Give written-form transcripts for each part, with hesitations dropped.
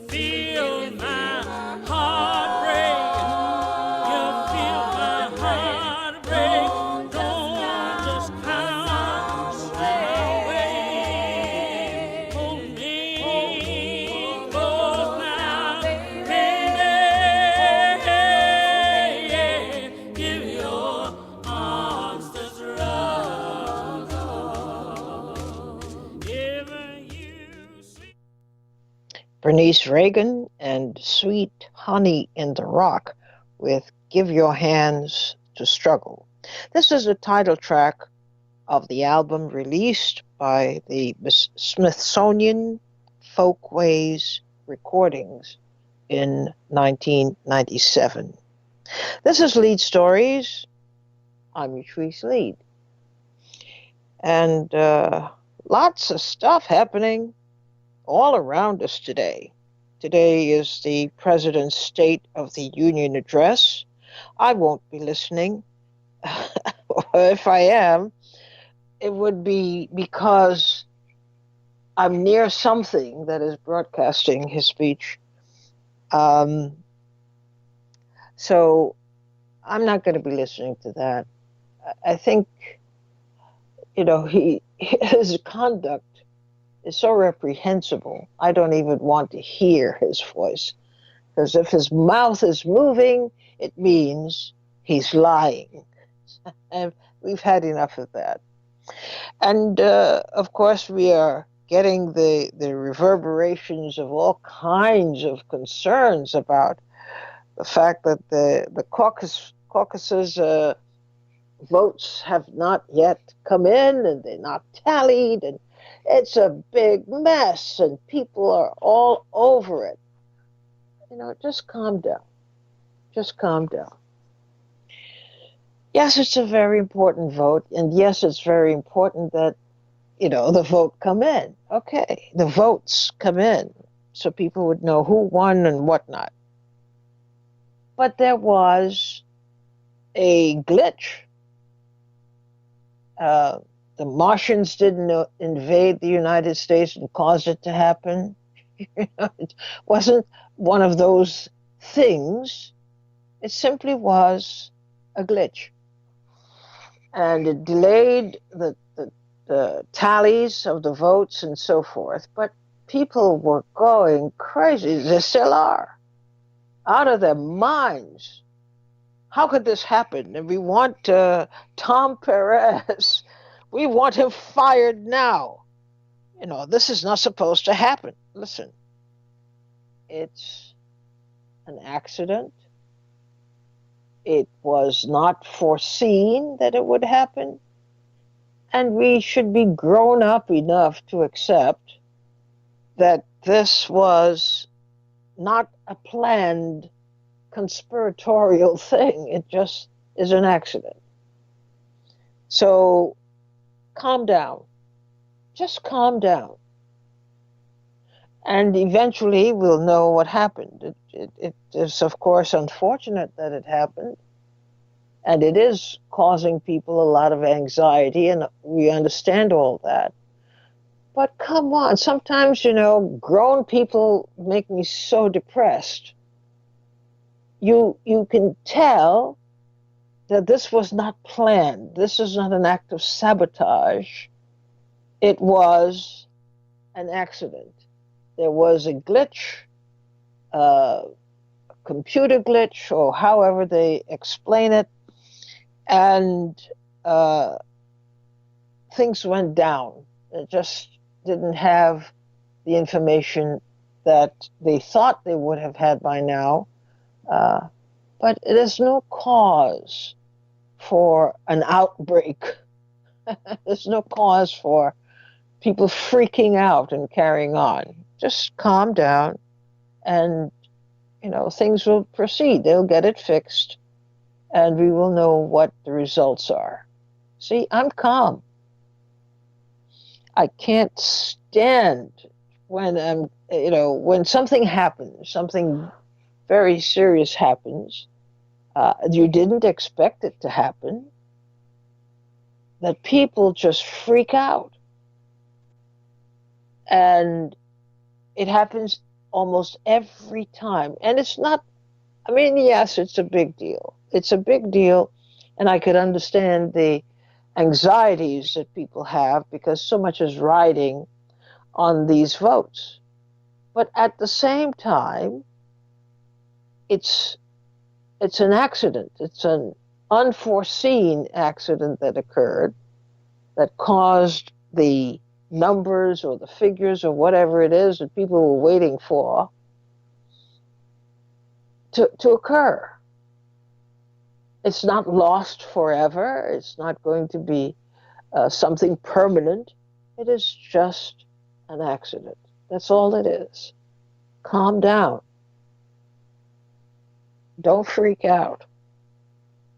feel my heart break. You feel my heart break. Don't just count away. Hold me close now, baby. Give your arms to struggle. Given you see. Bernice Reagan and Sweet Honey in the Rock with Give Your Hands to Struggle. This is the title track of the album released by the Smithsonian Folkways Recordings in 1997. This is Leid Stories. I'm Yatrice Leid. And lots of stuff happening all around us today. Today is the President's State of the Union address. I won't be listening. If I am, it would be because I'm near something that is broadcasting his speech. So I'm not going to be listening to that. I think, his conduct is so reprehensible. I don't even want to hear his voice, because if his mouth is moving, it means he's lying. And we've had enough of that. And of course, we are getting the reverberations of all kinds of concerns about the fact that the caucuses votes have not yet come in, and they're not tallied, and it's a big mess, and people are all over it. Just calm down. Just calm down. Yes, it's a very important vote, and yes, it's very important that, the vote come in. Okay, the votes come in, so people would know who won and whatnot. But there was a glitch. The Martians didn't invade the United States and cause it to happen. It wasn't one of those things. It simply was a glitch. And it delayed the tallies of the votes and so forth. But people were going crazy. They still are. Out of their minds. How could this happen? And we want Tom Perez. We want him fired now. This is not supposed to happen. Listen, it's an accident. It was not foreseen that it would happen. And we should be grown up enough to accept that this was not a planned conspiratorial thing. It just is an accident. So calm down. Just calm down. And eventually we'll know what happened. It is, of course, unfortunate that it happened. And it is causing people a lot of anxiety, and we understand all that. But come on, sometimes, grown people make me so depressed. You can tell that this was not planned. This is not an act of sabotage. It was an accident. There was a glitch, a computer glitch, or however they explain it, and things went down. It just didn't have the information that they thought they would have had by now. But it is no cause for an outbreak. There's no cause for people freaking out and carrying on. Just calm down, and things will proceed. They'll get it fixed, and we will know what the results are. See, I'm calm. I can't stand when when something happens, something very serious happens. You didn't expect it to happen. That people just freak out. And it happens almost every time. And it's not, I mean, yes, it's a big deal. It's a big deal. And I could understand the anxieties that people have because so much is riding on these votes. But at the same time, it's it's an accident. It's an unforeseen accident that occurred that caused the numbers or the figures or whatever it is that people were waiting for to occur. It's not lost forever. It's not going to be something permanent. It is just an accident. That's all it is. Calm down. Don't freak out.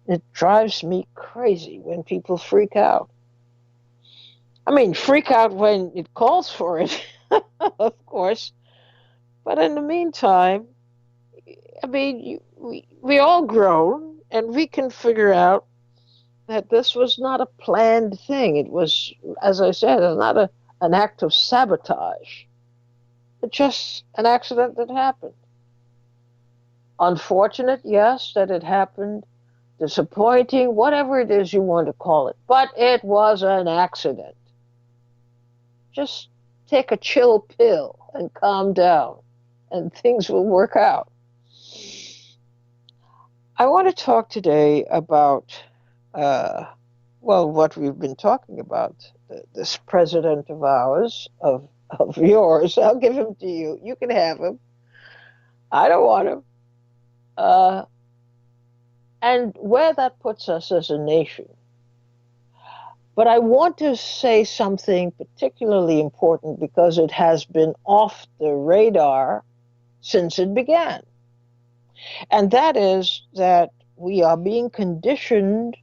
It drives me crazy when people freak out. I mean, freak out when it calls for it, of course. But in the meantime, I mean, we all grown and we can figure out that this was not a planned thing. It was, as I said, not an act of sabotage. It's just an accident that happened. Unfortunate, yes, that it happened. Disappointing, whatever it is you want to call it. But it was an accident. Just take a chill pill and calm down, and things will work out. I want to talk today about, uh, well, what we've been talking about. This president of ours, of yours, I'll give him to you. You can have him. I don't want him. Uh, and where that puts us as a nation. But I want to say something particularly important because it has been off the radar since it began. And that is that we are being conditioned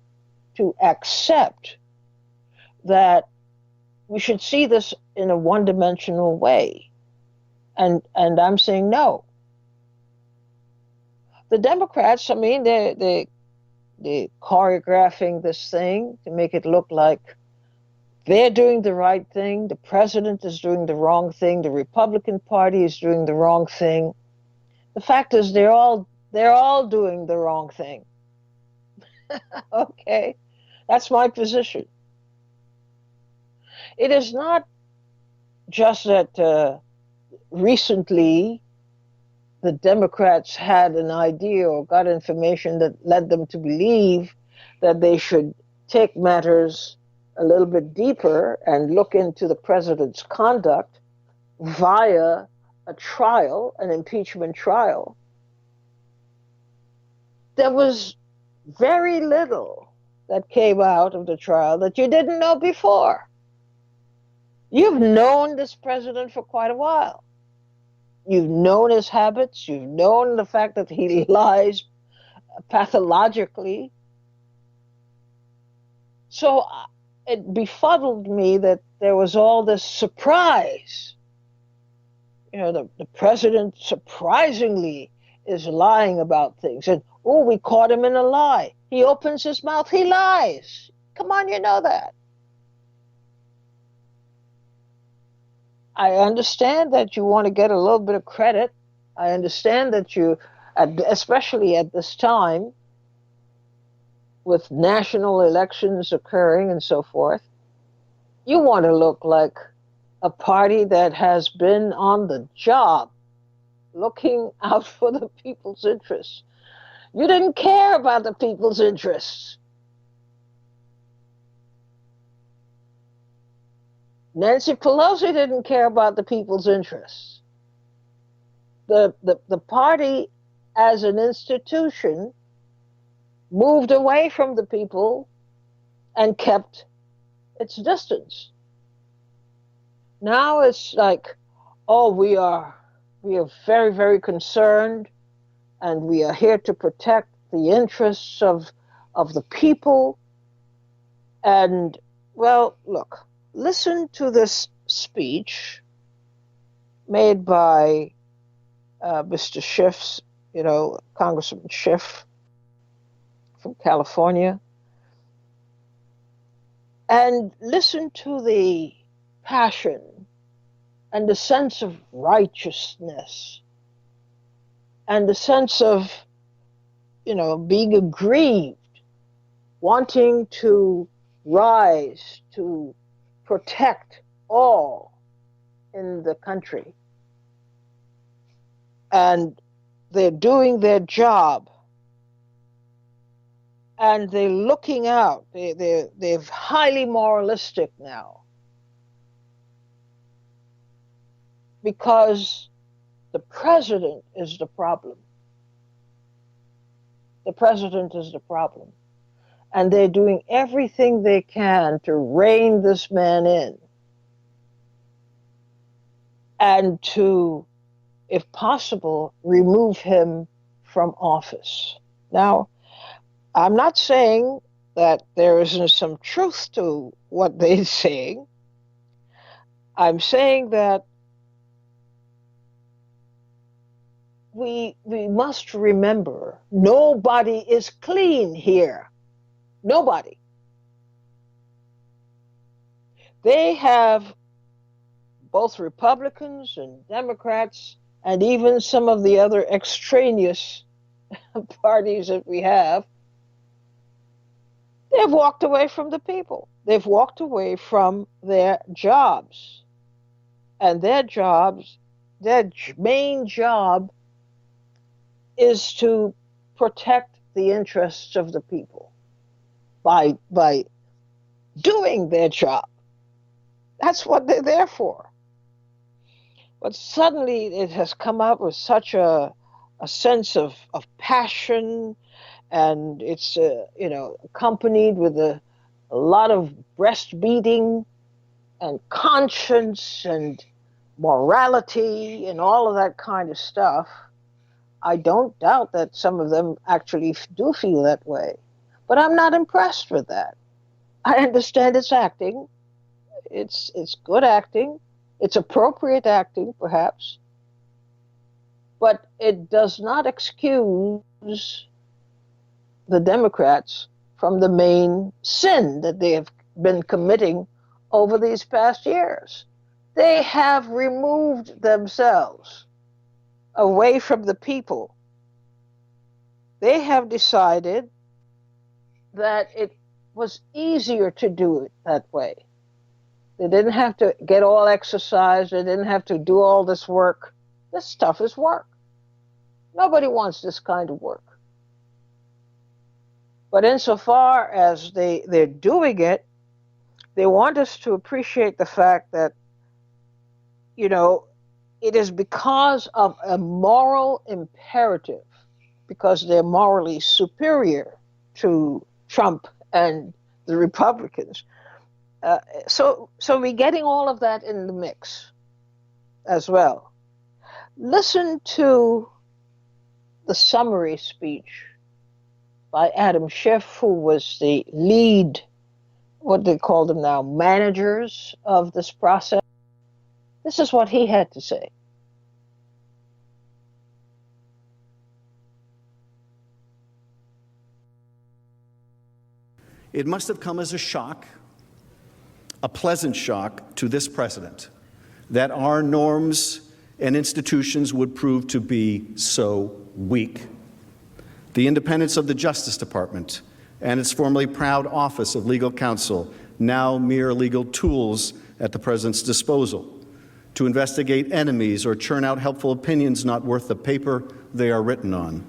to accept that we should see this in a one-dimensional way. And I'm saying no. The Democrats, I mean, they're choreographing this thing to make it look like they're doing the right thing, the president is doing the wrong thing, the Republican Party is doing the wrong thing. The fact is they're all doing the wrong thing. Okay, that's my position. It is not just that recently the Democrats had an idea or got information that led them to believe that they should take matters a little bit deeper and look into the president's conduct via a trial, an impeachment trial. There was very little that came out of the trial that you didn't know before. You've known this president for quite a while. You've known his habits. You've known the fact that he lies pathologically. So it befuddled me that there was all this surprise. You know, the president surprisingly is lying about things. And, oh, we caught him in a lie. He opens his mouth, he lies. Come on, you know that. I understand that you want to get a little bit of credit. I understand that you, especially at this time, with national elections occurring and so forth, you want to look like a party that has been on the job, looking out for the people's interests. You didn't care about the people's interests. Nancy Pelosi didn't care about the people's interests. The party as an institution moved away from the people and kept its distance. Now it's like, oh, we are very, very concerned and we are here to protect the interests of the people. And, well, look, listen to this speech made by Mr. Schiff's, Congressman Schiff from California, and listen to the passion and the sense of righteousness and the sense of, being aggrieved, wanting to rise to protect all in the country. And they're doing their job, and they're looking out. They're highly moralistic now, because the president is the problem. The president is the problem. And they're doing everything they can to rein this man in and to, if possible, remove him from office. Now, I'm not saying that there isn't some truth to what they're saying. I'm saying that we must remember nobody is clean here. Nobody. They have, both Republicans and Democrats, and even some of the other extraneous parties that we have, they've walked away from the people. They've walked away from their jobs. And their main job is to protect the interests of the people by doing their job. That's what they're there for. But suddenly it has come out with such a sense of passion, and it's accompanied with a lot of breast beating and conscience and morality and all of that kind of stuff. I don't doubt that some of them actually do feel that way, but I'm not impressed with that. I understand it's acting. It's good acting. It's appropriate acting, perhaps, but it does not excuse the Democrats from the main sin that they have been committing over these past years. They have removed themselves away from the people. They have decided that it was easier to do it that way. They didn't have to get all exercise. They didn't have to do all this work. This stuff is work. Nobody wants this kind of work. But insofar as they're doing it, they want us to appreciate the fact that, it is because of a moral imperative, because they're morally superior to Trump and the Republicans. So we're getting all of that in the mix as well. Listen to the summary speech by Adam Schiff, who was the lead, what they call them now, managers of this process. This is what he had to say. It must have come as a shock, a pleasant shock to this president, that our norms and institutions would prove to be so weak. The independence of the Justice Department and its formerly proud Office of Legal Counsel, now mere legal tools at the president's disposal, to investigate enemies or churn out helpful opinions not worth the paper they are written on.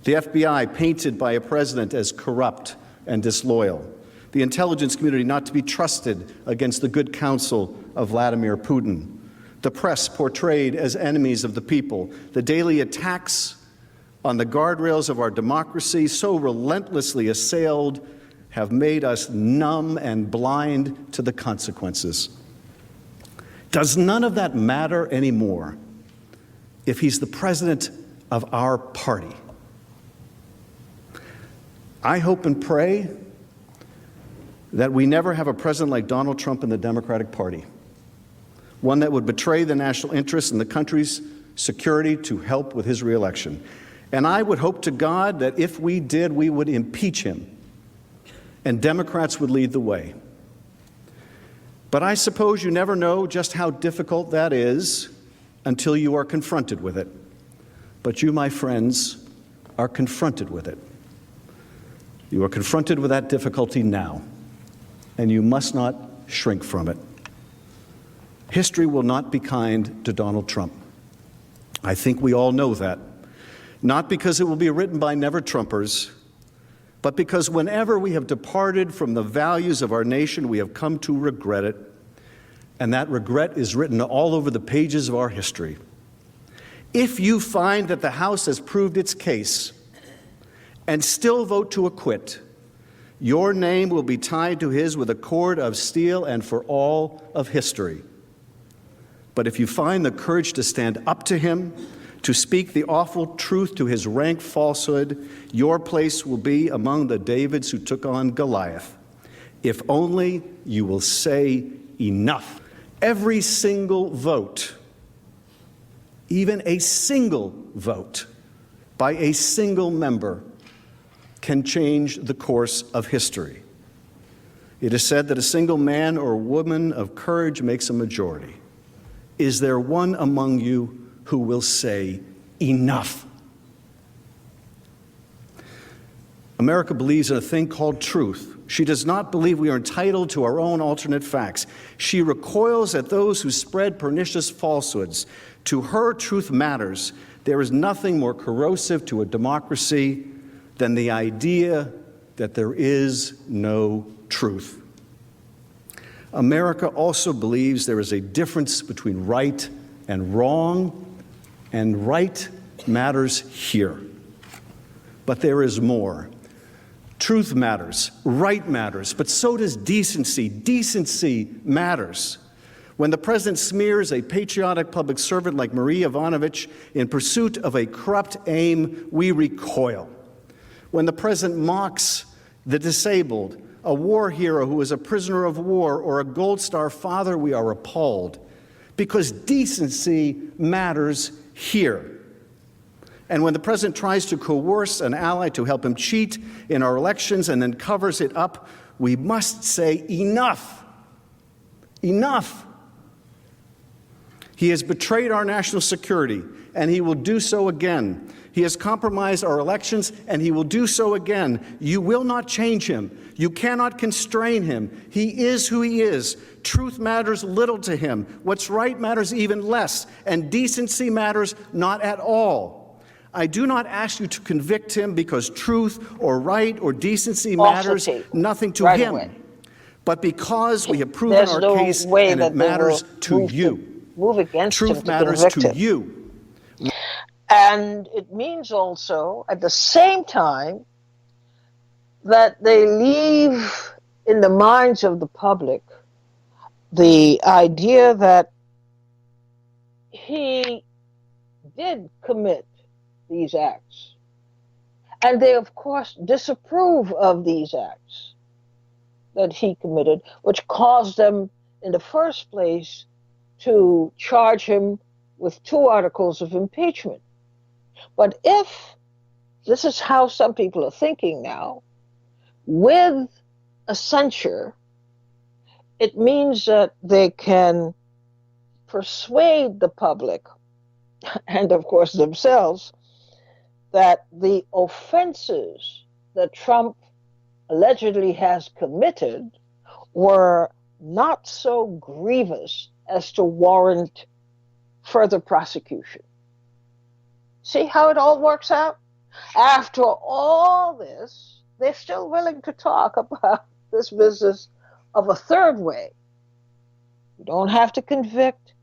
The FBI painted by a president as corrupt and disloyal. The intelligence community not to be trusted against the good counsel of Vladimir Putin. The press portrayed as enemies of the people. The daily attacks on the guardrails of our democracy, so relentlessly assailed, have made us numb and blind to the consequences. Does none of that matter anymore if he's the president of our party? I hope and pray that we never have a president like Donald Trump in the Democratic Party, one that would betray the national interests and the country's security to help with his reelection. And I would hope to God that if we did, we would impeach him, and Democrats would lead the way. But I suppose you never know just how difficult that is until you are confronted with it. But you, my friends, are confronted with it. You are confronted with that difficulty now, and you must not shrink from it. History will not be kind to Donald Trump. I think we all know that. Not because it will be written by never-Trumpers, but because whenever we have departed from the values of our nation, we have come to regret it. And that regret is written all over the pages of our history. If you find that the House has proved its case and still vote to acquit, your name will be tied to his with a cord of steel and for all of history. But if you find the courage to stand up to him, to speak the awful truth to his rank falsehood, your place will be among the Davids who took on Goliath. If only you will say enough. Every single vote, even a single vote by a single member, can change the course of history. It is said that a single man or woman of courage makes a majority. Is there one among you who will say, enough? America believes in a thing called truth. She does not believe we are entitled to our own alternate facts. She recoils at those who spread pernicious falsehoods. To her, truth matters. There is nothing more corrosive to a democracy than the idea that there is no truth. America also believes there is a difference between right and wrong, and right matters here. But there is more. Truth matters, right matters, but so does decency. Decency matters. When the president smears a patriotic public servant like Marie Yovanovitch in pursuit of a corrupt aim, we recoil. When the president mocks the disabled, a war hero who is a prisoner of war, or a Gold Star father, we are appalled, because decency matters here. And when the president tries to coerce an ally to help him cheat in our elections and then covers it up, we must say enough. Enough. He has betrayed our national security, and he will do so again. He has compromised our elections, and he will do so again. You will not change him. You cannot constrain him. He is who he is. Truth matters little to him. What's right matters even less, and decency matters not at all. I do not ask you to convict him because truth or right or decency matters nothing to him, but because we have proven our case and it matters to you. Move against him Truth to matters convict to him. you. And it means also, at the same time, that they leave in the minds of the public the idea that he did commit these acts. And they, of course, disapprove of these acts that he committed, which caused them, in the first place, to charge him with 2 articles of impeachment. But if, this is how some people are thinking now, with a censure, it means that they can persuade the public, and of course themselves, that the offenses that Trump allegedly has committed were not so grievous as to warrant further prosecution. See how it all works out? After all this, they're still willing to talk about this business of a third way. We don't have to convict,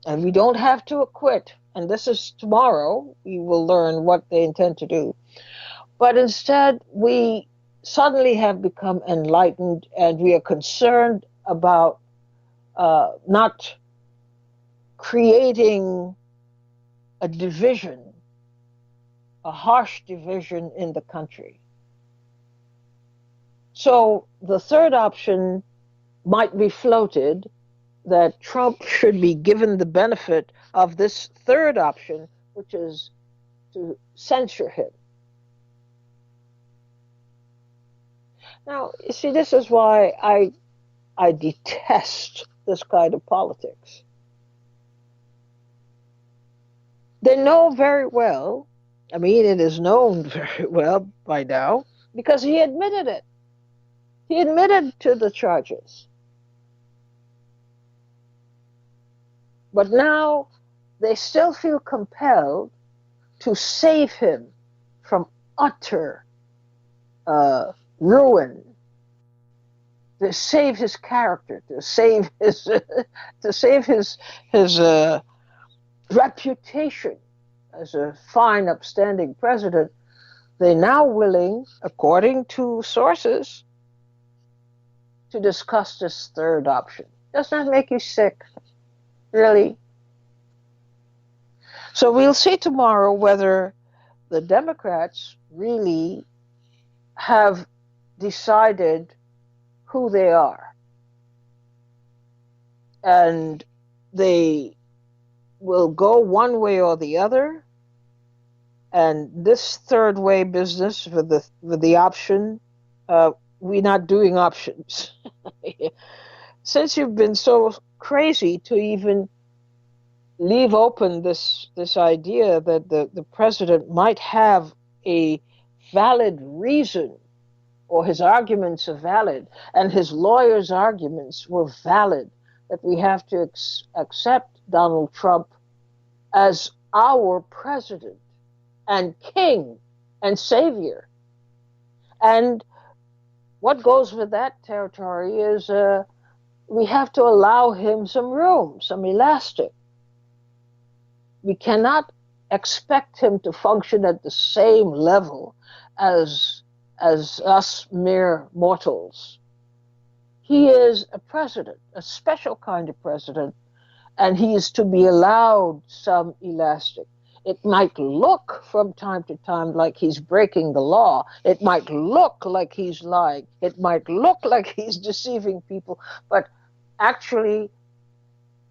and we don't have to acquit. And this is tomorrow. We will learn what they intend to do. But instead, we suddenly have become enlightened, and we are concerned about not creating a division, a harsh division in the country. So the third option might be floated, that Trump should be given the benefit of this third option, which is to censure him. Now, you see, this is why I detest this kind of politics. They know very well, I mean, it is known very well by now, because he admitted it. He admitted to the charges. But now they still feel compelled to save him from utter ruin, to save his character, to save his his reputation as a fine, upstanding president. They're now willing, according to sources, to discuss this third option. Doesn't that make you sick? Really? So we'll see tomorrow whether the Democrats really have decided who they are. And they will go one way or the other. And this third way business with the option, we're not doing options. Since you've been so crazy to even leave open this idea that the president might have a valid reason, or his arguments are valid, and his lawyers' arguments were valid, that we have to accept Donald Trump as our president and king and savior. And what goes with that territory is we have to allow him some room, some elastic. We cannot expect him to function at the same level as us mere mortals. He is a president, a special kind of president, and he is to be allowed some elastic. It might look from time to time like he's breaking the law. It might look like he's lying. It might look like he's deceiving people. But actually,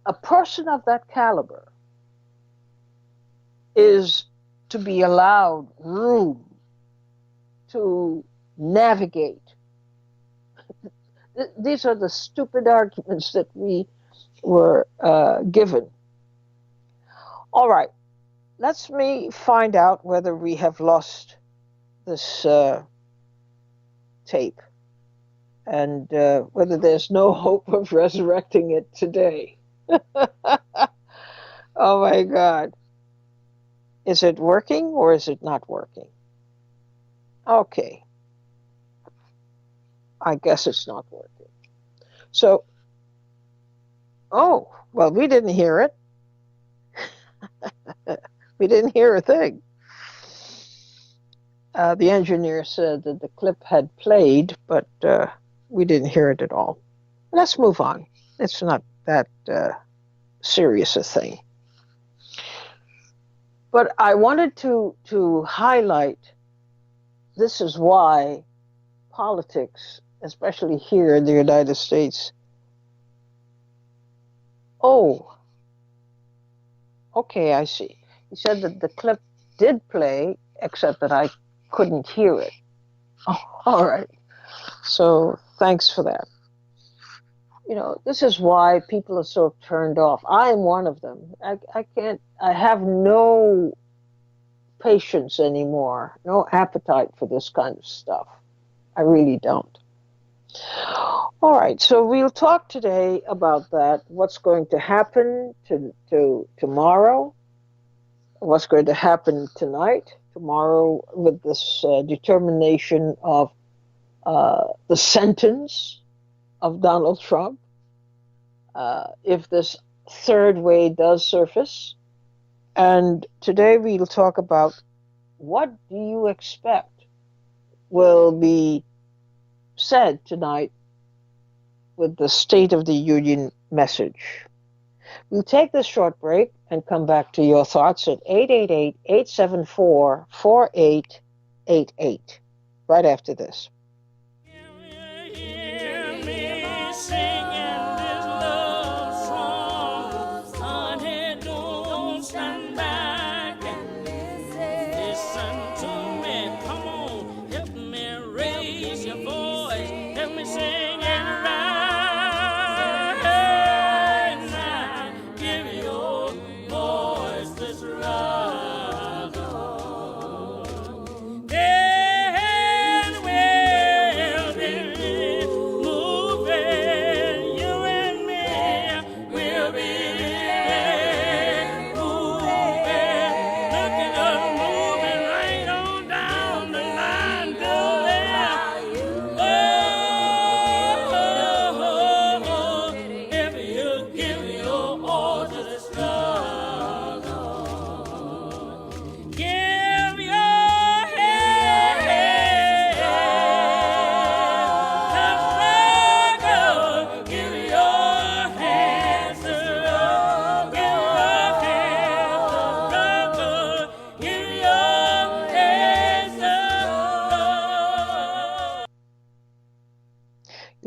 a person of that caliber is to be allowed room to navigate. These are the stupid arguments that we were given. All right, let's me find out whether we have lost this tape, and whether there's no hope of resurrecting it today. Oh my God. Is it working or is it not working? Okay. I guess it's not working. So, oh, well, we didn't hear it. We didn't hear a thing. The engineer said that the clip had played, but we didn't hear it at all. Let's move on. It's not that serious a thing. But I wanted to highlight, this is why politics, especially here in the United States. Oh, okay, I see. He said that the clip did play, except that I couldn't hear it. Oh, all right. So thanks for that. You know, this is why people are so turned off. I am one of them. I have no patience anymore, no appetite for this kind of stuff. I really don't. All right, so we'll talk today about that, what's going to happen to tomorrow, what's going to happen tonight, tomorrow, with this determination of the sentence of Donald Trump, if this third way does surface. And today we'll talk about, what do you expect will be said tonight with the State of the Union message. We'll take this short break and come back to your thoughts at 888-874-4888, right after this. Hear me singing this love song. Honey, don't stand back and listen to me. Come on, help me raise your voice. Help me sing it right now. Give your voice this love.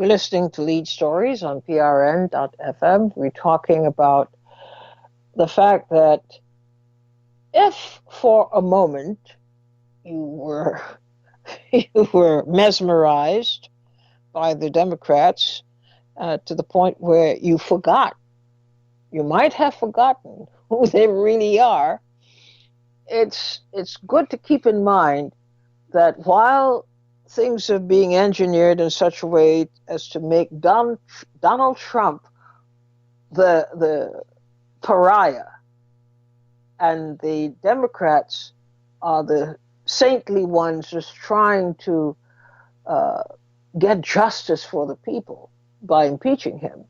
We're listening to Leid Stories on PRN.FM. We're talking about the fact that if for a moment you were you were mesmerized by the Democrats to the point where you might have forgotten who they really are, it's good to keep in mind that while things are being engineered in such a way as to make Donald Trump the pariah, and the Democrats are the saintly ones just trying to get justice for the people by impeaching him.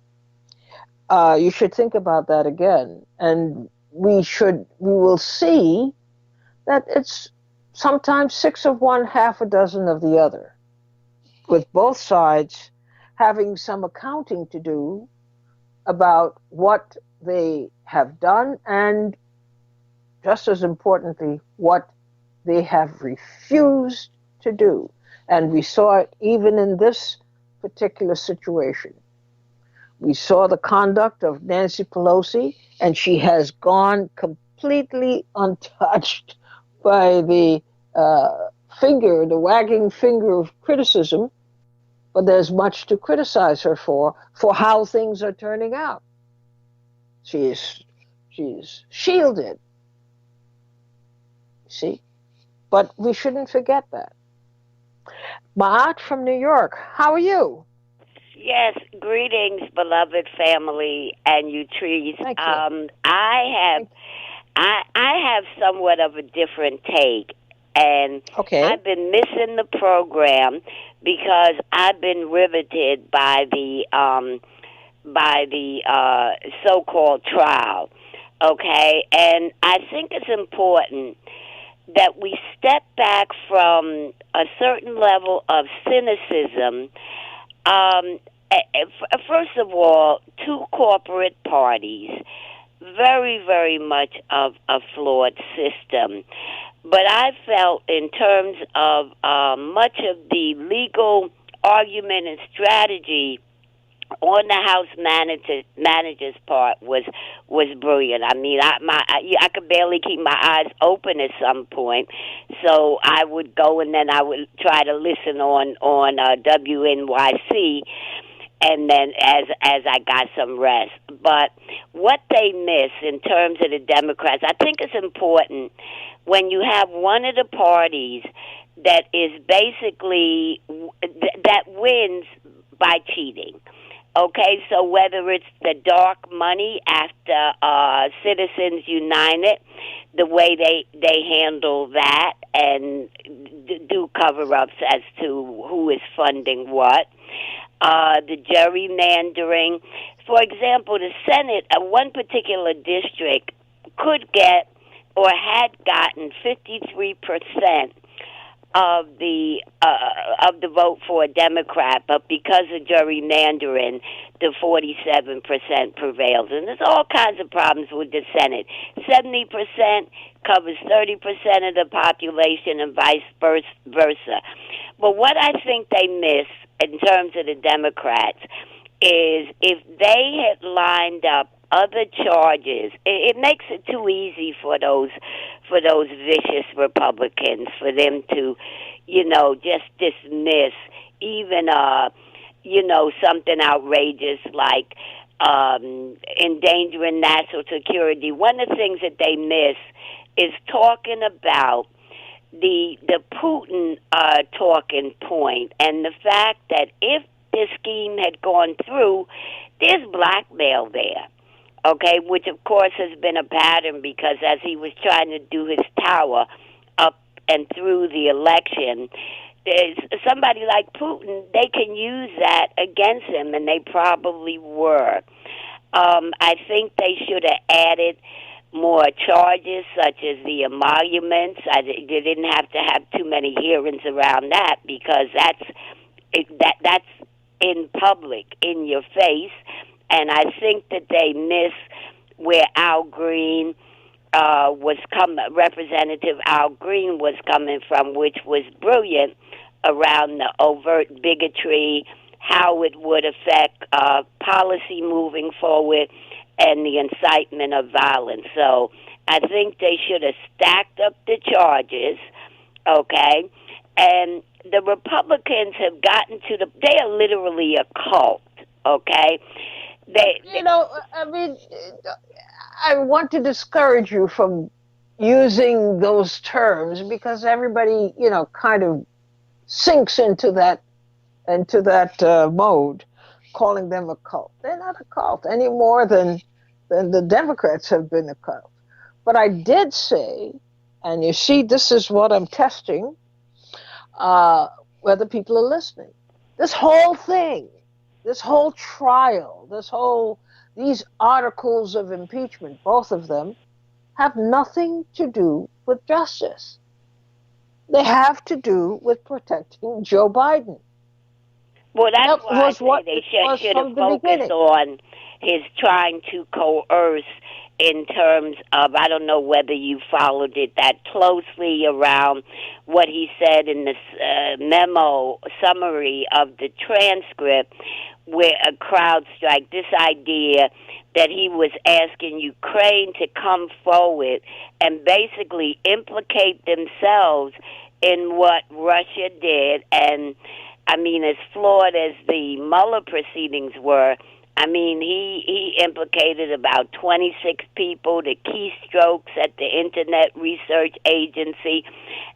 You should think about that again, and we will see that it's sometimes six of one, half a dozen of the other, with both sides having some accounting to do about what they have done and, just as importantly, what they have refused to do. And we saw it even in this particular situation. We saw the conduct of Nancy Pelosi, and she has gone completely untouched by the wagging finger of criticism, but there's much to criticize her for how things are turning out. She's shielded, see? But we shouldn't forget that. Maat from New York, how are you? Yes, greetings, beloved family and you trees. Thank you. I have somewhat of a different take, and Okay. I've been missing the program because I've been riveted by the so-called trial. Okay, and I think it's important that we step back from a certain level of cynicism. First of all, two corporate parties, very, very much of a flawed system. But I felt in terms of much of the legal argument and strategy on the House manager's part was brilliant. I mean, I could barely keep my eyes open at some point, so I would go and then I would try to listen on WNYC, and then as I got some rest. But what they miss in terms of the Democrats, I think it's important when you have one of the parties that is basically that wins by cheating. Okay, so whether it's the dark money after Citizens United, the way they handle that and do cover-ups as to who is funding what, the gerrymandering. For example, the Senate, one particular district could get or had gotten 53% of the vote for a Democrat, but because of gerrymandering, the 47% prevails. And there's all kinds of problems with the Senate. 70% covers 30% of the population and vice versa. But what I think they miss in terms of the Democrats is if they had lined up other charges, it makes it too easy for those vicious Republicans for them to, just dismiss even something outrageous like endangering national security. One of the things that they miss is talking about the Putin talking point and the fact that if this scheme had gone through, there's blackmail there. Okay, which of course has been a pattern because as he was trying to do his tower up and through the election, somebody like Putin, they can use that against him, and they probably were. I think they should have added more charges, such as the emoluments. They didn't have to have too many hearings around that because that's in public, in your face. And I think that they miss where Al Green Representative Al Green was coming from, which was brilliant around the overt bigotry, how it would affect policy moving forward and the incitement of violence. So I think they should have stacked up the charges, okay? And the Republicans have gotten to they are literally a cult, okay? I mean, I want to discourage you from using those terms because everybody, kind of sinks into that mode, calling them a cult. They're not a cult any more than the Democrats have been a cult. But I did say, and you see, this is what I'm testing, whether people are listening. This whole thing, this whole trial, these articles of impeachment, both of them, have nothing to do with justice. They have to do with protecting Joe Biden. Well, that's That why I was say what they it was should have from the focused beginning. on his trying to coerce in terms of, I don't know whether you followed it that closely, around what he said in this memo summary of the transcript, where a crowd strike, this idea that he was asking Ukraine to come forward and basically implicate themselves in what Russia did. And I mean, as flawed as the Mueller proceedings were, I mean, he implicated about 26 people, the keystrokes at the Internet Research Agency,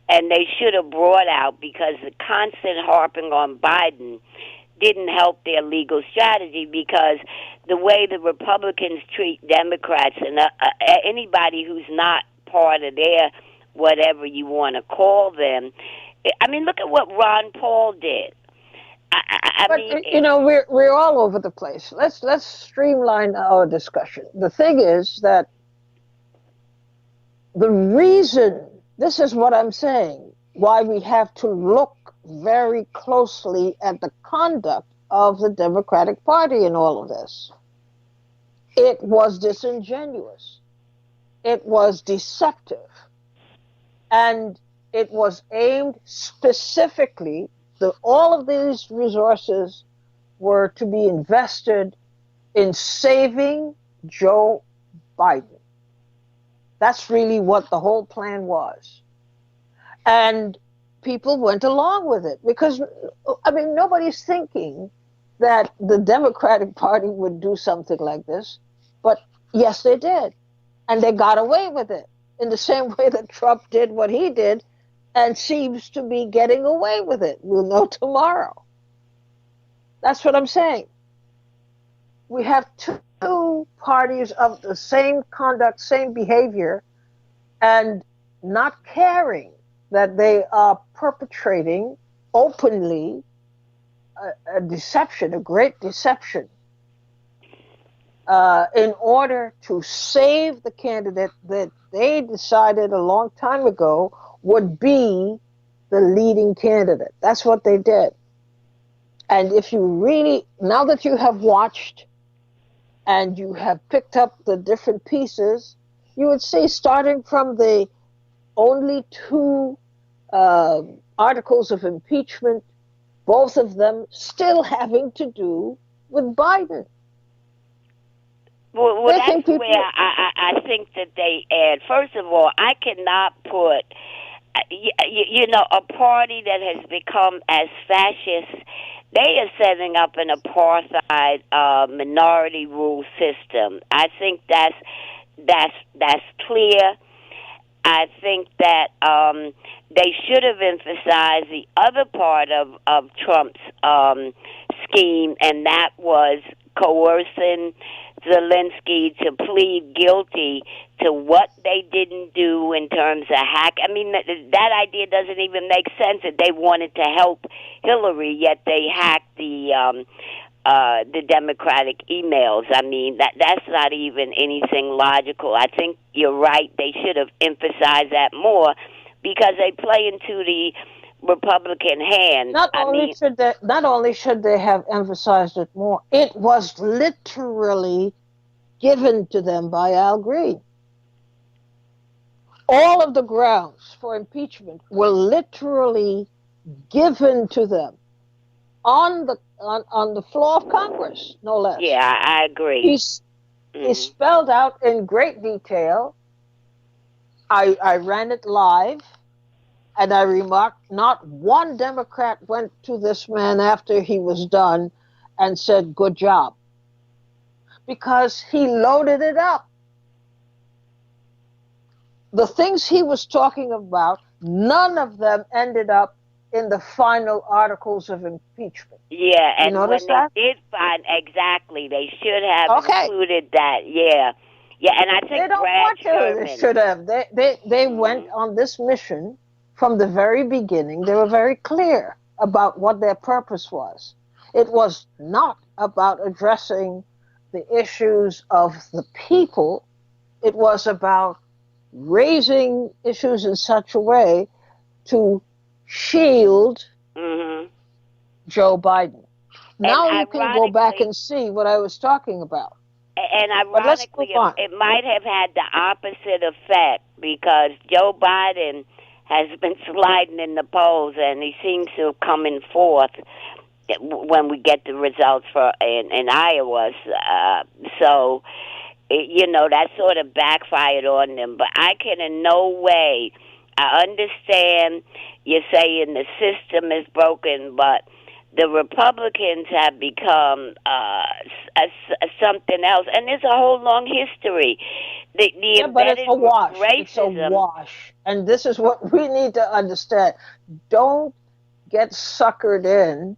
and they should have brought out, because the constant harping on Biden didn't help their legal strategy, because the way the Republicans treat Democrats and anybody who's not part of their whatever you want to call them, I mean, look at what Ron Paul did. But we're all over the place. Let's streamline our discussion. The thing is that the reason, this is what I'm saying, why we have to look very closely at the conduct of the Democratic Party in all of this. It was disingenuous. It was deceptive. And it was aimed specifically, all of these resources were to be invested in saving Joe Biden. That's really what the whole plan was. And people went along with it because, I mean, nobody's thinking that the Democratic Party would do something like this. But yes, they did. And they got away with it in the same way that Trump did what he did and seems to be getting away with it. We'll know tomorrow. That's what I'm saying. We have two parties of the same conduct, same behavior, and not caring that they are perpetrating openly a deception, a great deception, in order to save the candidate that they decided a long time ago would be the leading candidate. That's what they did. And if you really, now that you have watched and you have picked up the different pieces, you would see, starting from the only two articles of impeachment, both of them still having to do with Biden. Well, that's where I think that they add. First of all, I cannot put, a party that has become as fascist. They are setting up an apartheid minority rule system. I think that's clear. I think that they should have emphasized the other part of Trump's scheme, and that was coercing Zelensky to plead guilty to what they didn't do in terms of hack. I mean, that idea doesn't even make sense, that they wanted to help Hillary, yet they hacked the Democratic emails. I mean, that's not even anything logical. I think you're right. They should have emphasized that more, because they play into the Republican hand. Not only should they have emphasized it more, it was literally given to them by Al Green. All of the grounds for impeachment were literally given to them on the floor of Congress, no less. Yeah, I agree. He spelled out in great detail. I ran it live, and I remarked not one Democrat went to this man after he was done and said, "Good job," because he loaded it up. The things he was talking about, none of them ended up in the final articles of impeachment. Yeah, You and notice when that? they did find exactly, they should have included that. Yeah, yeah, and I think They don't Brad want to. Sherman. They should have. They went on this mission from the very beginning. They were very clear about what their purpose was. It was not about addressing the issues of the people. It was about raising issues in such a way to shield Joe Biden. Now you can go back and see what I was talking about. And But let's move ironically, on. it might have had the opposite effect because Joe Biden has been sliding in the polls, and he seems to have coming forth when we get the results for in Iowa. So, that sort of backfired on them. But I can in no way. I understand you're saying the system is broken, but the Republicans have become something else, and there's a whole long history. The But it's embedded a wash. racism. It's a wash, and this is what we need to understand. Don't get suckered in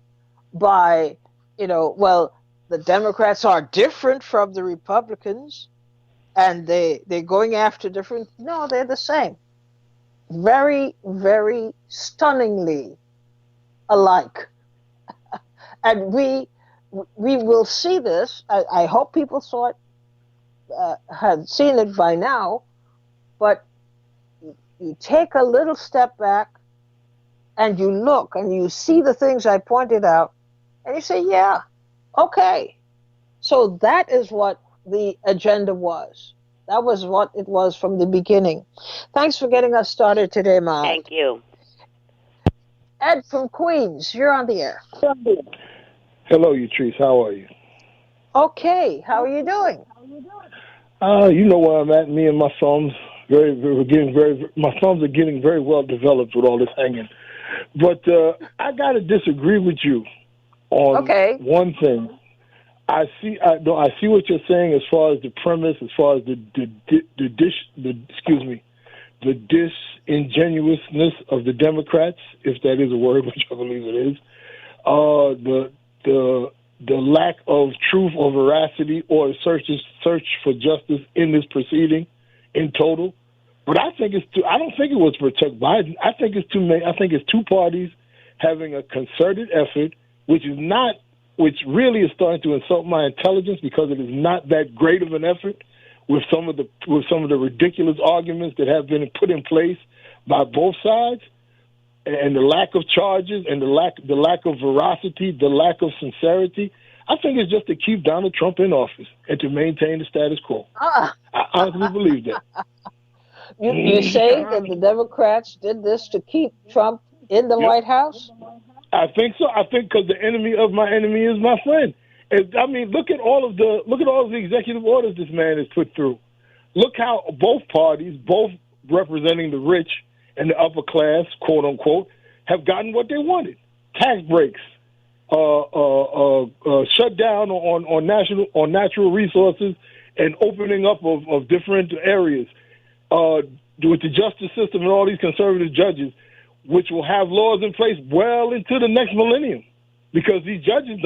by, the Democrats are different from the Republicans, and they're going after different. No, they're the same. Very, very stunningly alike. And we will see this. I hope people saw it, had seen it by now. But you take a little step back, and you look, and you see the things I pointed out, and you say, "Yeah, okay." So that is what the agenda was. That was what it was from the beginning. Thanks for getting us started today, Ma. Thank you. Ed from Queens, you're on the air. Hello, Yatrice. How are you? Okay, how are you doing? You know where I'm at. Me and my thumbs, my thumbs are getting very well developed with all this hanging. But I got to disagree with you on one thing. I see what you're saying as far as the premise, as far as the disingenuousness of the Democrats, if that is a word, which I believe it is. The lack of truth or veracity or search for justice in this proceeding in total. But I don't think it was to protect Biden. I think it's two parties having a concerted effort, which really is starting to insult my intelligence because it is not that great of an effort with some of the ridiculous arguments that have been put in place by both sides, and the lack of charges and the lack of veracity, the lack of sincerity. I think it's just to keep Donald Trump in office and to maintain the status quo. I honestly believe that. You say that the Democrats did this to keep Trump in the White House? I think so. I think because the enemy of my enemy is my friend. Look at all of the executive orders this man has put through. Look how both parties, both representing the rich and the upper class, quote unquote, have gotten what they wanted: tax breaks, shut down on natural resources, and opening up of different areas. With the justice system and all these conservative judges, which will have laws in place well into the next millennium, because these judges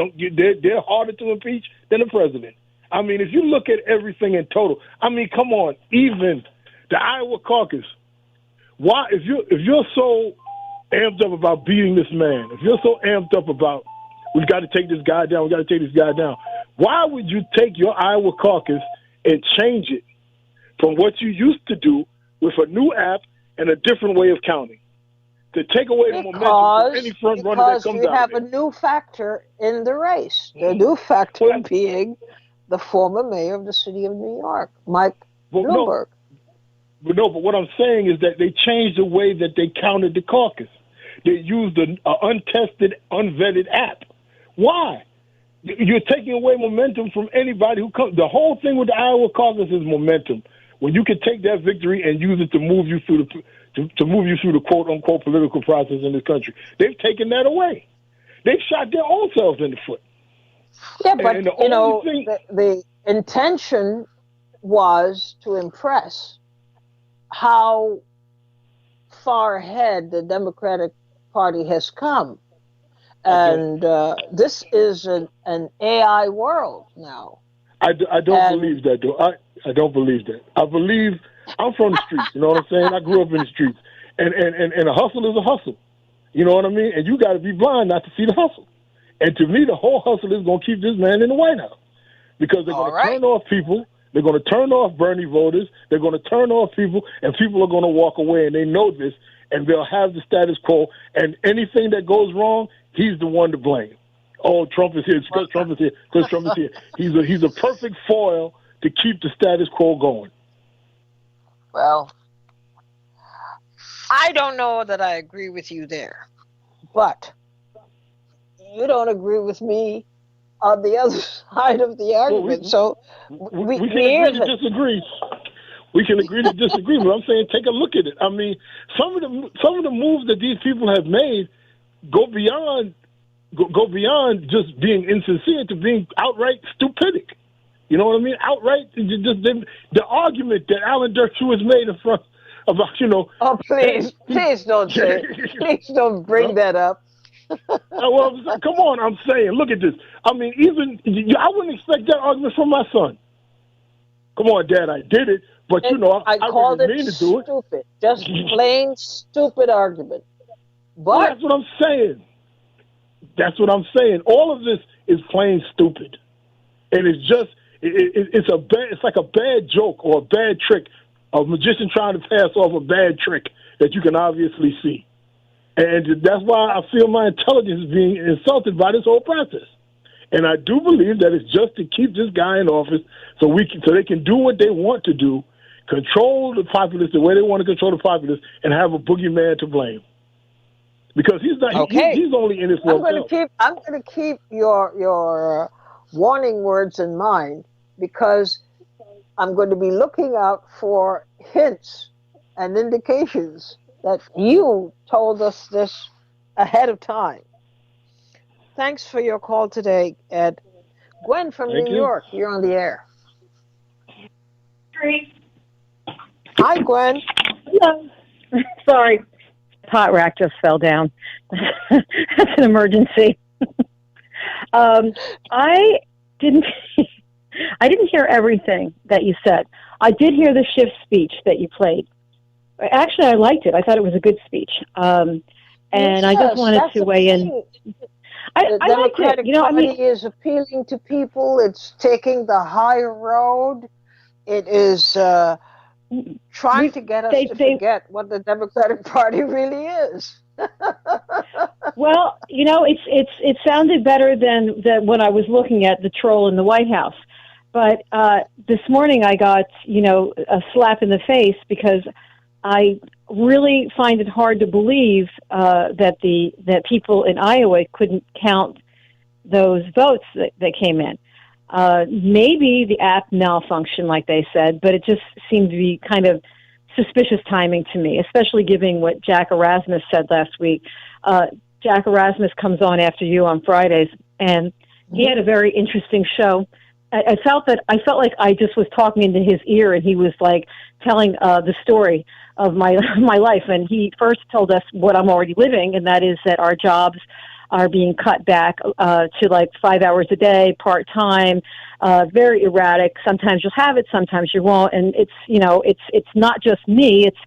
they're harder to impeach than the president. If you look at everything in total, come on, even the Iowa caucus. Why, if you're so amped up about beating this man, if you're so amped up about we've got to take this guy down, why would you take your Iowa caucus and change it from what you used to do with a new app and a different way of counting, to take away the momentum from any front runner that comes out? Because you have a new factor in the race. The new factor being the former mayor of the city of New York, Mike Bloomberg. But what I'm saying is that they changed the way that they counted the caucus. They used an untested, unvetted app. Why? You're taking away momentum from anybody who comes. The whole thing with the Iowa caucus is momentum. When you can take that victory and use it to move you through the quote unquote political process in this country, they've taken that away. They've shot their own selves in the foot. Yeah, but the intention was to impress how far ahead the Democratic Party has come. And this is an AI world now. I don't believe that, though. I don't believe that. I believe I'm from the streets. You know what I'm saying? I grew up in the streets, and a hustle is a hustle. You know what I mean? And you got to be blind not to see the hustle. And to me, the whole hustle is going to keep this man in the White House because they're going to turn off people. They're going to turn off Bernie voters. They're going to turn off people, and people are going to walk away, and they know this, and they'll have the status quo. And anything that goes wrong, he's the one to blame. Oh, Trump is here because Trump is here because Trump is here. He's a perfect foil to keep the status quo going. Well, I don't know that I agree with you there, but you don't agree with me on the other side of the argument. We can agree to disagree. We can agree to disagree, but I'm saying take a look at it. I mean, some of the moves that these people have made go beyond just being insincere to being outright stupidity. You know what I mean? Outright, just the argument that Alan Dershowitz has made in front about, Oh, please don't say it. Please don't bring that up. Well, come on, I'm saying, look at this. I mean, I wouldn't expect that argument from my son. Come on, Dad, I did it, but I called really it mean to do it. Stupid, just plain stupid argument. But well, that's what I'm saying. That's what I'm saying. All of this is plain stupid, and it's just it's like a bad joke or a bad trick, a magician trying to pass off a bad trick that you can obviously see. And that's why I feel my intelligence is being insulted by this whole process. And I do believe that it's just to keep this guy in office so they can do what they want to do, control the populace the way they want to control the populace, and have a boogeyman to blame. Because he's not. Okay. He's only in this for himself. I'm going to keep your warning words in mind because I'm going to be looking out for hints and indications that you told us this ahead of time. Thanks for your call today, Ed. Gwen from New York, you're on the air. Hi, Gwen. Hello. Sorry, pot rack just fell down. That's an emergency. I didn't hear everything that you said. I did hear the Schiff speech that you played. Actually, I liked it. I thought it was a good speech. And I just wanted to weigh in. I liked it. Party is appealing to people. It's taking the high road. It is trying to get us to forget what the Democratic Party really is. Well, it sounded better than when I was looking at the troll in the White House. But this morning I got, a slap in the face because I really find it hard to believe that people in Iowa couldn't count those votes that came in. Maybe the app malfunctioned, like they said, but it just seemed to be kind of suspicious timing to me, especially given what Jack Erasmus said last week. Jack Erasmus comes on after you on Fridays, and he had a very interesting show. I felt like I just was talking into his ear, and he was like telling the story of my life. And he first told us what I'm already living, and that is that our jobs are being cut back to like 5 hours a day, part-time, very erratic. Sometimes you'll have it, sometimes you won't. And it's not just me, it's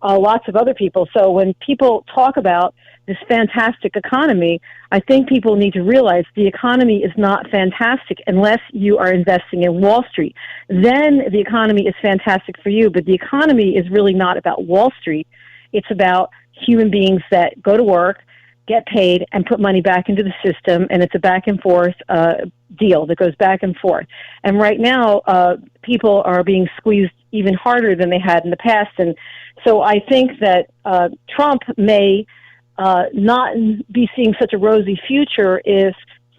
lots of other people. So when people talk about this fantastic economy, I think people need to realize the economy is not fantastic unless you are investing in Wall Street. Then the economy is fantastic for you, but the economy is really not about Wall Street. It's about human beings that go to work, get paid, and put money back into the system, and it's a back and forth deal that goes back and forth. And right now, people are being squeezed even harder than they had in the past. And so I think that Trump may not be seeing such a rosy future if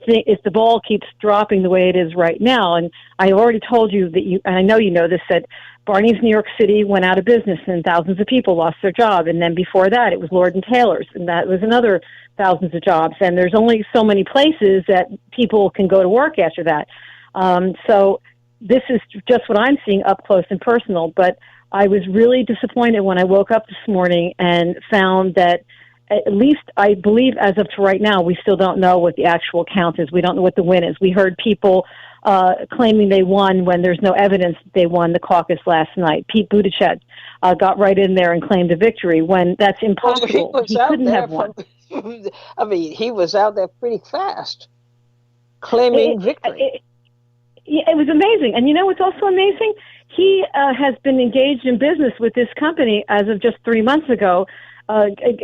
if the ball keeps dropping the way it is right now, and I already told you that and I know you know this, that Barney's New York City went out of business and thousands of people lost their job. And then before that, it was Lord & Taylor's, and that was another thousands of jobs. And there's only so many places that people can go to work after that. So this is just what I'm seeing up close and personal. But I was really disappointed when I woke up this morning and found that, at least I believe as of to right now, we still don't know what the actual count is. We don't know what the win is. We heard people claiming they won when there's no evidence that they won the caucus last night. Pete Buttigieg got right in there and claimed a victory when that's impossible. He couldn't have won. I mean, he was out there pretty fast, claiming victory. It was amazing. And you know what's also amazing? He has been engaged in business with this company as of just 3 months ago,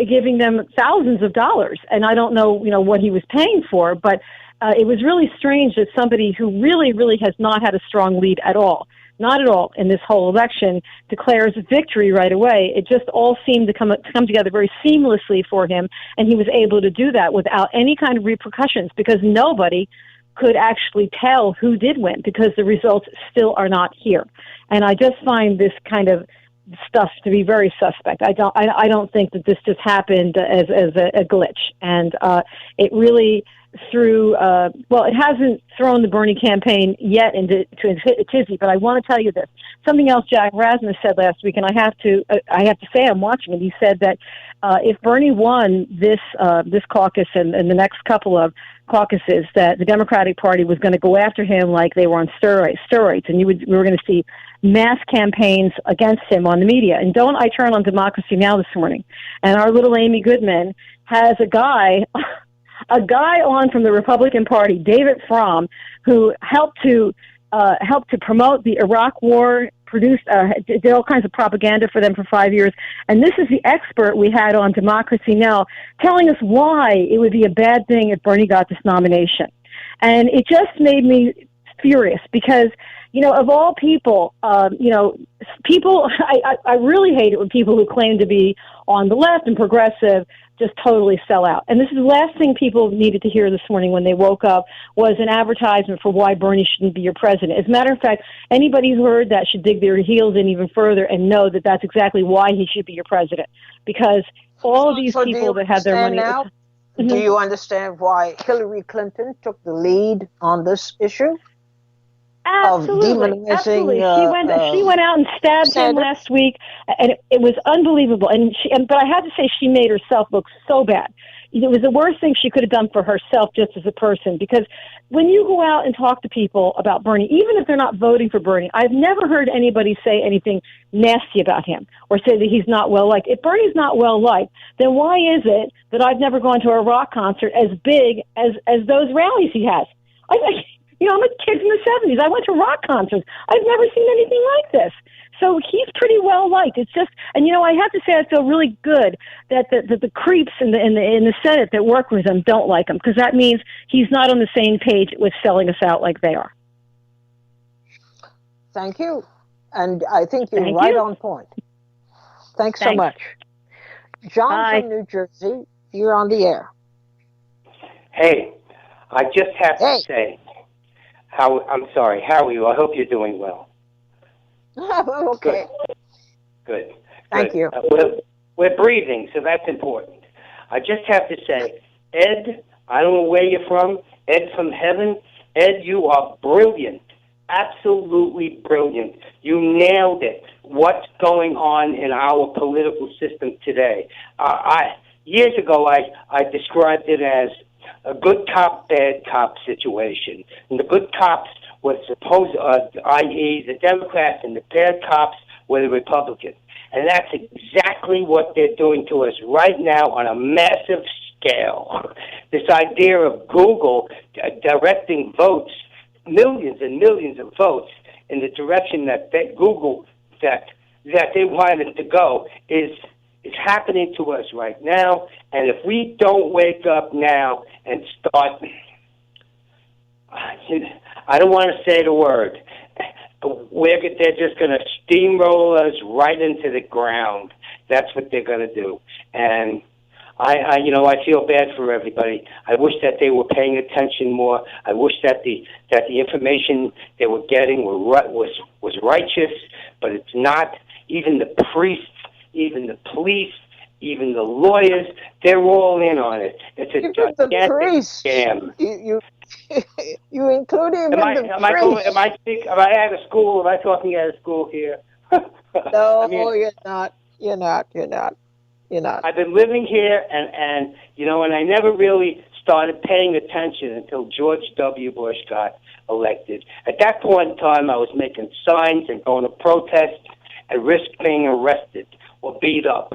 giving them thousands of dollars. And I don't know, what he was paying for, but it was really strange that somebody who really, really has not had a strong lead at all, not at all in this whole election, declares victory right away. It just all seemed to come together very seamlessly for him, and he was able to do that without any kind of repercussions, because nobody could actually tell who did win, because the results still are not here. And I just find this kind of stuff to be very suspect. I don't think that this just happened as a glitch, and it really threw. It hasn't thrown the Bernie campaign yet into a tizzy. But I want to tell you this: something else Jack Rasmus said last week, and I have to say I'm watching it. He said that if Bernie won this caucus and the next couple of caucuses, that the Democratic Party was going to go after him like they were on steroids, and we were going to see mass campaigns against him on the media. And don't I turn on Democracy Now! This morning, and our little Amy Goodman has a guy on from the Republican Party, David Fromm, who helped to promote the Iraq War, did all kinds of propaganda for them for 5 years. And this is the expert we had on Democracy Now! Telling us why it would be a bad thing if Bernie got this nomination. And it just made me furious because, of all people, people, I really hate it when people who claim to be on the left and progressive just totally sell out. And this is the last thing people needed to hear this morning when they woke up was an advertisement for why Bernie shouldn't be your president. As a matter of fact, anybody who heard that should dig their heels in even further and know that that's exactly why he should be your president. Because all of these people that had their money... Now, do you understand why Hillary Clinton took the lead on this issue? Absolutely, absolutely. She went out and stabbed him last week, and it was unbelievable. But I had to say, she made herself look so bad. It was the worst thing she could have done for herself, just as a person. Because when you go out and talk to people about Bernie, even if they're not voting for Bernie, I've never heard anybody say anything nasty about him or say that he's not well liked. If Bernie's not well liked, then why is it that I've never gone to a rock concert as big as those rallies he has? I'm a kid from the 70s. I went to rock concerts. I've never seen anything like this. So he's pretty well liked. It's just, and I have to say, I feel really good that the creeps in the Senate that work with him don't like him, because that means he's not on the same page with selling us out like they are. Thank you, and I think you're on point. Thanks so much, John from New Jersey. You're on the air. Hey, I just have to say. I'm sorry. How are you? I hope you're doing well. Okay. Good. Thank you. We're breathing, so that's important. I just have to say, Ed, I don't know where you're from. Ed from heaven. Ed, you are brilliant. Absolutely brilliant. You nailed it. What's going on in our political system today? Years ago, I described it as a good cop, bad cop situation. And the good cops were i.e. the Democrats, and the bad cops were the Republicans. And that's exactly what they're doing to us right now on a massive scale. This idea of Google directing votes, millions and millions of votes, in the direction that Google that they wanted to go is happening to us right now. And if we don't wake up now and start, I don't want to say the word, they're just going to steamroll us right into the ground. That's what they're going to do. And I feel bad for everybody. I wish that they were paying attention more. I wish that the information they were getting was righteous, but it's not. Even the priests, even the police, even the lawyers, they're all in on it. It's a Even the gigantic priests. scam. You include even the priests. Am I out of school? Am I talking out of school here? No, I mean, you're not. You're not. You're not. You're not. I've been living here, and I never really started paying attention until George W. Bush got elected. At that point in time, I was making signs and going to protest and risk being arrested or beat up.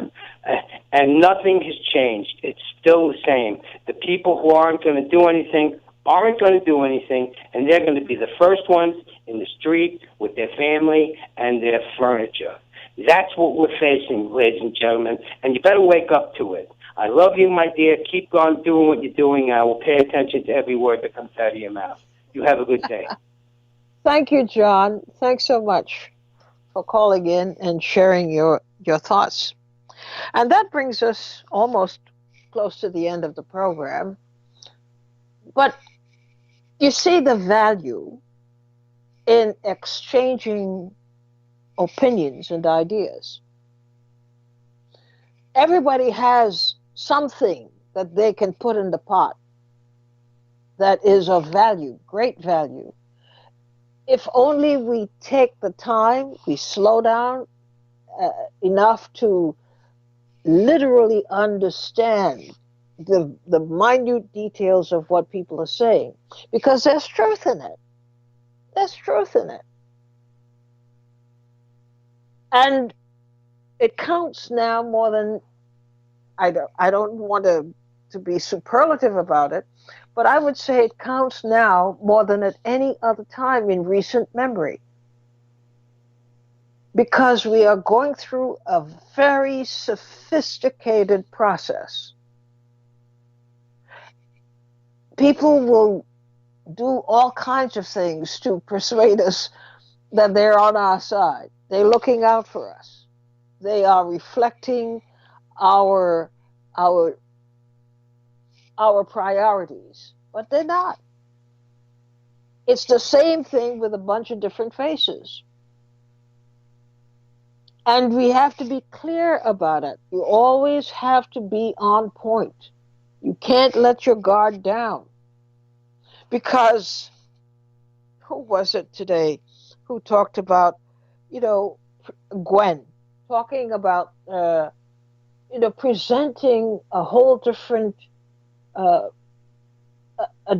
And nothing has changed. It's still the same. The people who aren't going to do anything aren't going to do anything, and they're going to be the first ones in the street with their family and their furniture. That's what we're facing, ladies and gentlemen, and you better wake up to it. I love you, my dear. Keep on doing what you're doing. I will pay attention to every word that comes out of your mouth. You have a good day. Thank you, John. Thanks so much for calling in and sharing your thoughts. And that brings us almost close to the end of the program. But you see the value in exchanging opinions and ideas. Everybody has something that they can put in the pot that is of value, great value. If only we take the time, we slow down enough to literally understand the minute details of what people are saying, because there's truth in it. There's truth in it. And it counts now more than, I don't want to be superlative about it, but I would say it counts now more than at any other time in recent memory. Because we are going through a very sophisticated process. People will do all kinds of things to persuade us that they're on our side. They're looking out for us. They are reflecting our priorities, but they're not. It's the same thing with a bunch of different faces. And we have to be clear about it. You always have to be on point. You can't let your guard down. Because who was it today who talked about, Gwen, talking about, presenting a whole different, a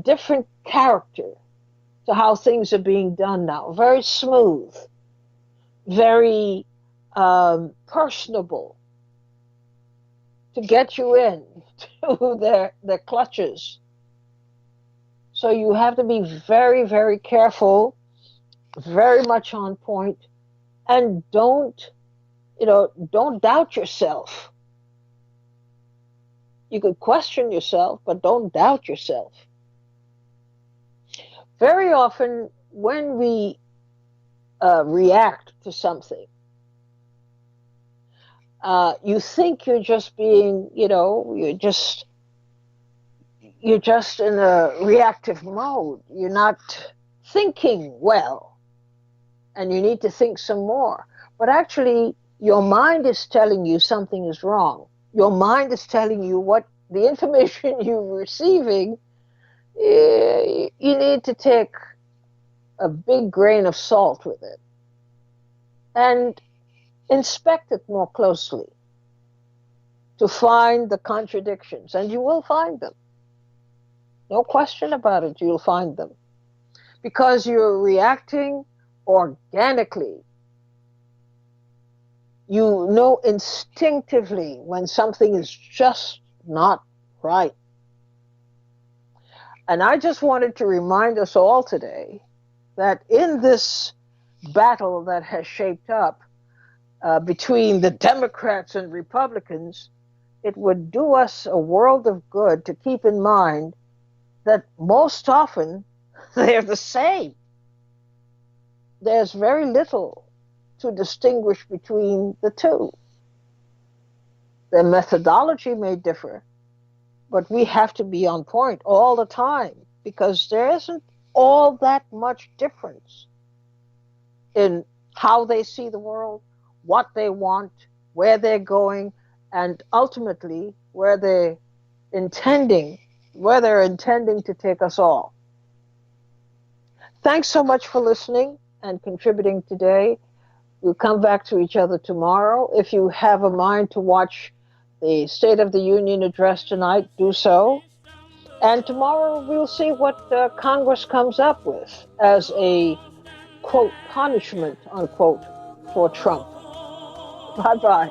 different character to how things are being done now. Very smooth, very personable, to get you in to their clutches. So you have to be very, very careful, very much on point, and don't doubt yourself. You could question yourself, but don't doubt yourself. Very often when we react to something, you think you're just being, you're just in a reactive mode. You're not thinking well, and you need to think some more. But actually, your mind is telling you something is wrong. Your mind is telling you what the information you're receiving, you need to take a big grain of salt with it and inspect it more closely to find the contradictions, and you will find them. No question about it, you'll find them. Because you're reacting organically. You know instinctively when something is just not right. And I just wanted to remind us all today that in this battle that has shaped up between the Democrats and Republicans, it would do us a world of good to keep in mind that most often they're the same. There's very little to distinguish between the two. Their methodology may differ, But we have to be on point all the time because there isn't all that much difference in how they see the world, what they want, where they're going, and ultimately intending, where they're intending to take us all. Thanks so much for listening and contributing today. We'll come back to each other tomorrow. If you have a mind to watch the State of the Union address tonight, do so. And tomorrow we'll see what Congress comes up with as a, quote, punishment, unquote, for Trump. Bye-bye.